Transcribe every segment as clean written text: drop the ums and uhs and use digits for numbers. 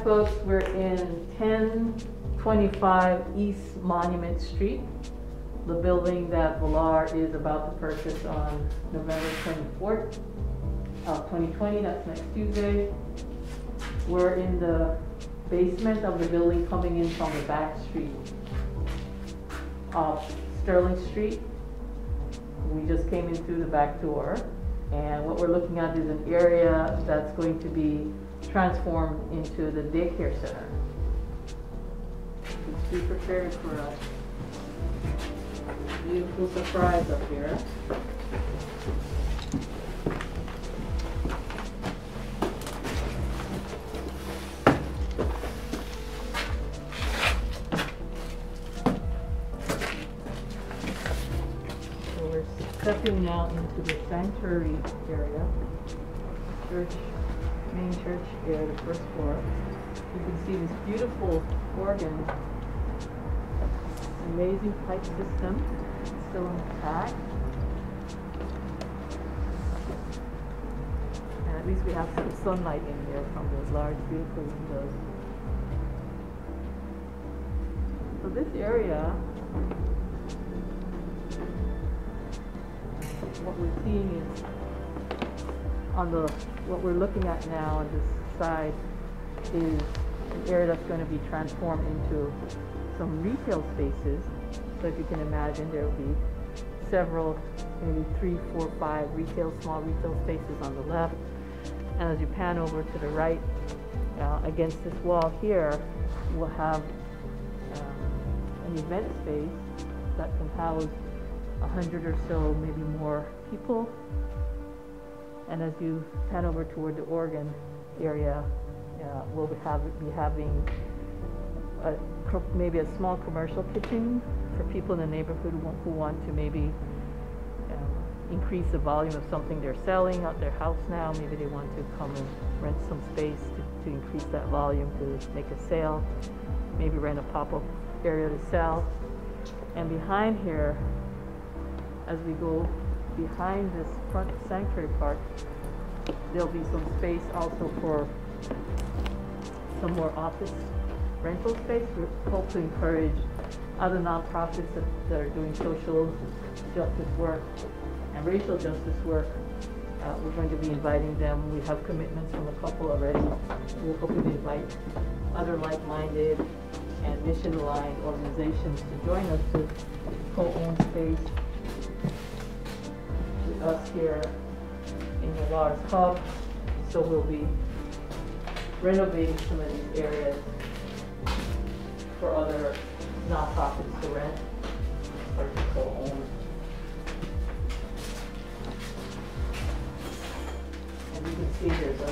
folks, we're in 1025 East Monument Street, the building that Villar is about to purchase on November 24th of 2020, that's next Tuesday. We're in the basement of the building coming in from the back street of Sterling Street. We just came in through the back door, and what we're looking at is an area that's going to be transformed into the daycare center. Please be prepared for a beautiful surprise up here. So we're stepping now into the sanctuary area, main church area, the first floor. You can see this beautiful organ, amazing pipe system, still intact. And at least we have some sunlight in here from those large, beautiful windows. So this area, what we're seeing is what we're looking at now on this side is an area that's going to be transformed into some retail spaces. So if you can imagine, there will be several, maybe 3, 4, 5 small retail spaces on the left. And as you pan over to the right, against this wall here, we'll have an event space that can house 100 or so, maybe more people. And as you pan over toward the organ area, we'll be having maybe a small commercial kitchen for people in the neighborhood who want to maybe increase the volume of something they're selling at their house now. Maybe they want to come and rent some space to increase that volume, to make a sale, maybe rent a pop-up area to sell. And behind here, as we go behind this front sanctuary part, there'll be some space also for some more office rental space. We hope to encourage other nonprofits that are doing social justice work and racial justice work. We're going to be inviting them. We have commitments from a couple already. We're hoping to invite other like-minded and mission-aligned organizations to join us to co-own space with us here in the Lars Hub. So we'll be renovating some of these areas for other nonprofits to rent or to co-own. And you can see there's a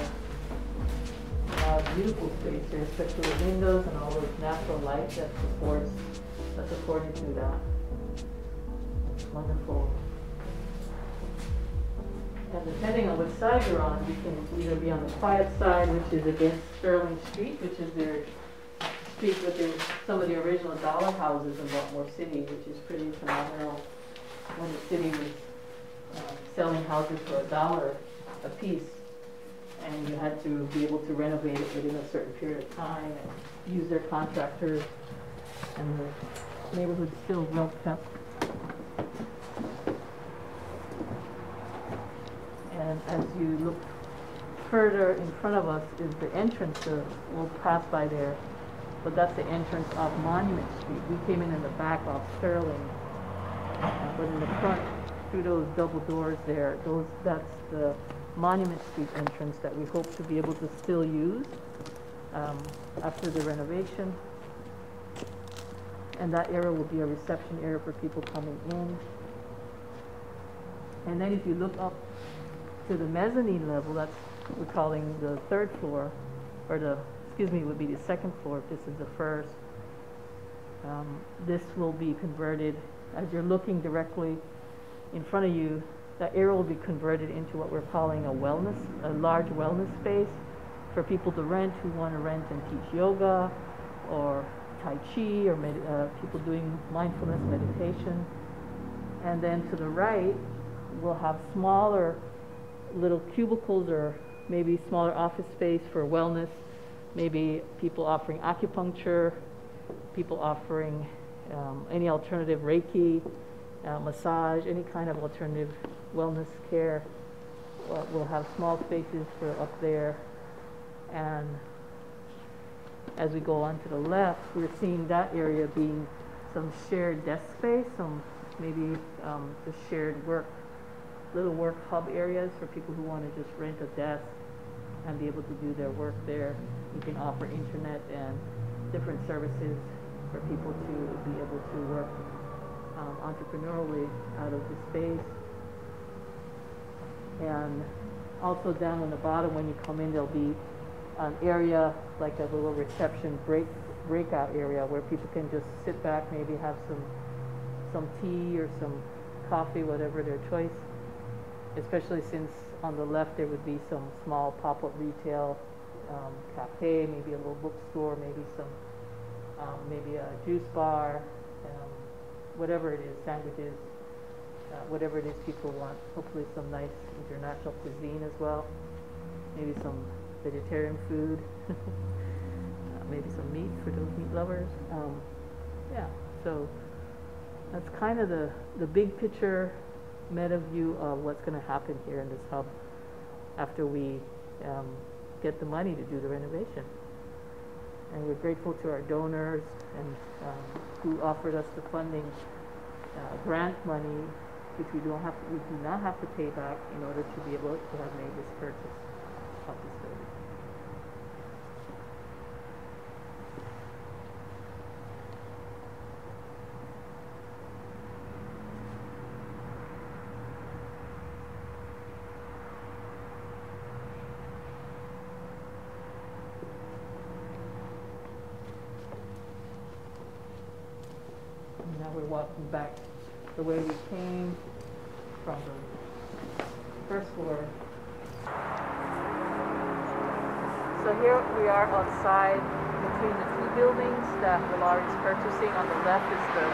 beautiful space here, especially the windows and all those natural light that's according to that. Wonderful. And depending on which side you're on, you can either be on the quiet side, which is against Sterling Street, which is their street with some of the original dollar houses in Baltimore City, which is pretty phenomenal when the city was selling houses for $1 a piece. And you had to be able to renovate it within a certain period of time and use their contractors. And the neighborhood's still well kept. And as you look further in front of us is the entrance. We'll pass by there, but that's the entrance of Monument Street. We came in the back of Sterling, but in the front, through those double doors there, that's the Monument Street entrance that we hope to be able to still use after the renovation. And that area will be a reception area for people coming in. And then if you look up to the mezzanine level, that's we're calling the third floor, or would be the second floor if this is the first. This will be converted, as you're looking directly in front of you, that area will be converted into what we're calling a large wellness space for people to rent who want to rent and teach yoga or Tai Chi or people doing mindfulness meditation. And then to the right, we'll have smaller little cubicles or maybe smaller office space for wellness maybe people offering acupuncture, people offering any alternative Reiki, massage, any kind of alternative wellness care. We'll have small spaces for up there. And as we go on to the left, we're seeing that area being some shared desk space, some maybe just shared little work hub areas for people who want to just rent a desk and be able to do their work there. You can offer internet and different services for people to be able to work entrepreneurially out of the space. And also down on the bottom when you come in, there'll be an area like a little reception breakout area where people can just sit back, maybe have some tea or some coffee, whatever their choice. Especially since on the left there would be some small pop-up retail cafe, maybe a little bookstore, maybe maybe a juice bar, whatever it is, sandwiches, whatever it is people want. Hopefully some nice international cuisine as well, maybe some vegetarian food, maybe some meat for those meat lovers. Yeah, so that's kind of the big picture meta view of what's going to happen here in this hub after we get the money to do the renovation. And we're grateful to our donors and who offered us the funding, grant money, which we do not have to pay back in order to be able to have made this purchase of this building. Now we're walking back the way we came from the first floor. So here we are outside between the two buildings that Villard is purchasing. On the left is the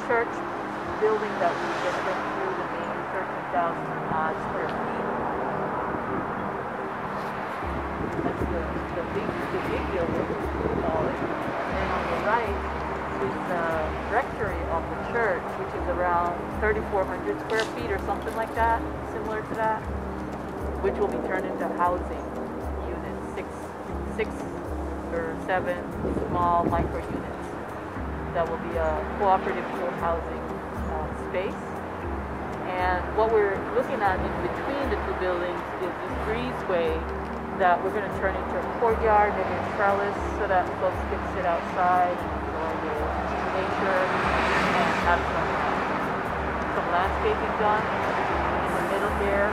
church building that we just went through, the main 13,000 odd square feet. That's the big building, we call it. And then on the right is the rectory of the church, which is around 3,400 square feet or something like that, similar to that, which will be turned into housing units, six or seven small micro units that will be a cooperative co-housing space. And what we're looking at in between the two buildings is this breezeway that we're going to turn into a courtyard, maybe a trellis, so that folks can sit outside nature and have some landscaping done in the middle here.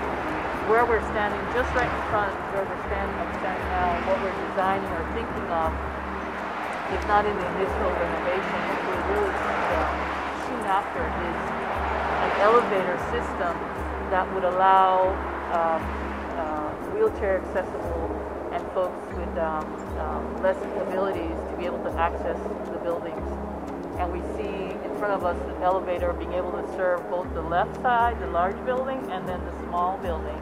Where we're standing, just right in front, where I'm standing now, what we're designing or thinking of, if not in the initial renovation, hopefully really soon after, is an elevator system that would allow wheelchair accessible and folks with less abilities to be able to access the buildings. And we see in front of us the elevator being able to serve both the left side, the large building, and then the small building,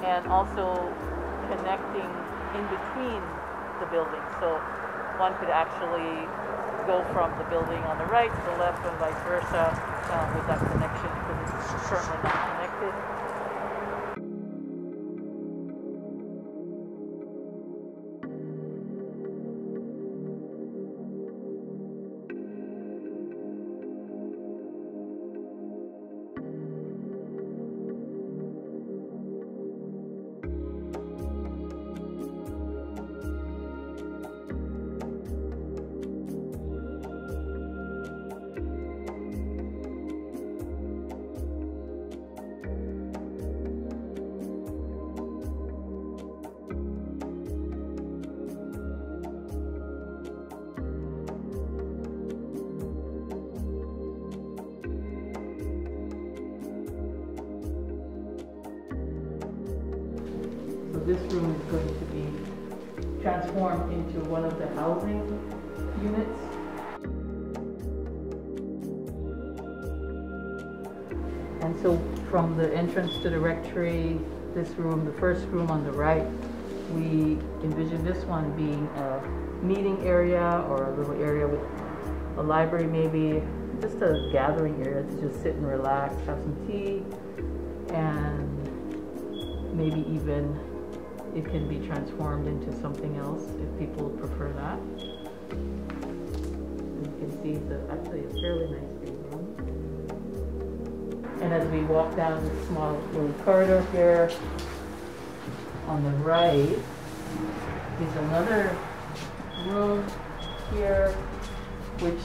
and also connecting in between the buildings. So one could actually go from the building on the right to the left and vice versa with that connection, because it's currently not connected. This room is going to be transformed into one of the housing units. And so from the entrance to the rectory, this room, the first room on the right, we envision this one being a meeting area or a little area with a library, maybe just a gathering area to just sit and relax, have some tea, and maybe even it can be transformed into something else if people prefer that. And you can see it's actually a fairly nice big room. And as we walk down this small little corridor here, on the right is another room here, which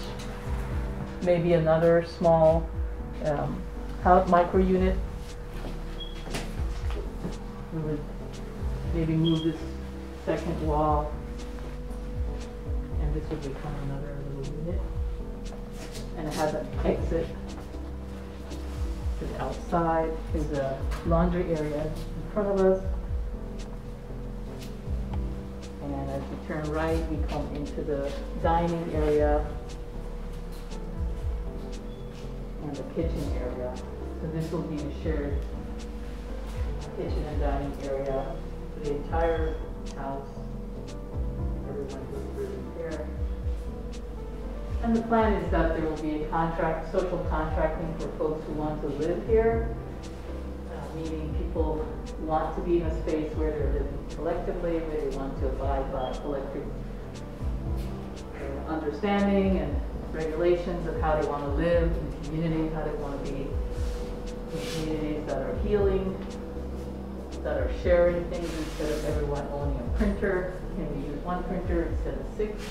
may be another small micro unit. We would maybe move this second wall, and this would become another little unit. And it has an exit to the outside. There's a laundry area in front of us. And as we turn right, we come into the dining area and the kitchen area. So this will be a shared kitchen and dining area for the entire house. Everyone who's living here. And the plan is that there will be a social contracting for folks who want to live here, meaning people want to be in a space where they're living collectively, where they want to abide by collective understanding and regulations of how they want to live in communities, how they want to be in communities that are healing, that are sharing things instead of everyone owning a printer. Can we use one printer instead of 6?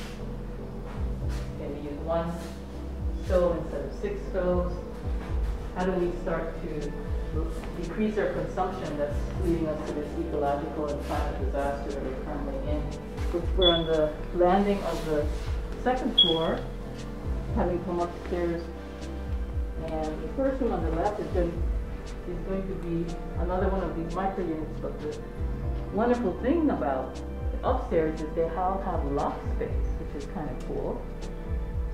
Can we use one stove instead of 6 stoves? How do we start to decrease our consumption that's leading us to this ecological and climate disaster that we're currently in? We're on the landing of the second floor, having come upstairs, and the first room on the left is going to be another one of these micro units. But the wonderful thing about upstairs is they all have loft space, which is kind of cool.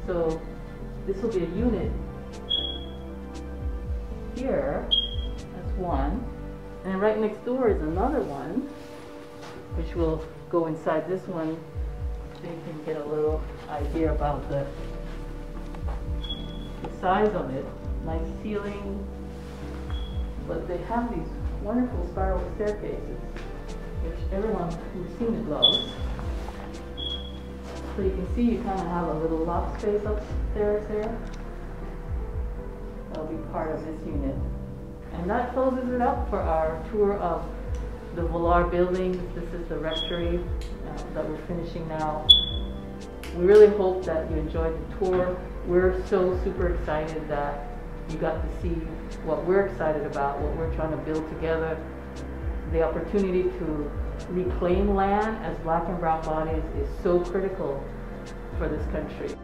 So this will be a unit here. That's one. And right next door is another one, which will go inside this one so you can get a little idea about the size of it. Nice ceiling. But they have these wonderful spiral staircases, which everyone who's seen it loves. So you can see you kind of have a little loft space upstairs there. That'll be part of this unit. And that closes it up for our tour of the Volar buildings. This is the rectory that we're finishing now. We really hope that you enjoyed the tour. We're so super excited that you got to see what we're excited about, what we're trying to build together. The opportunity to reclaim land as Black and brown bodies is so critical for this country.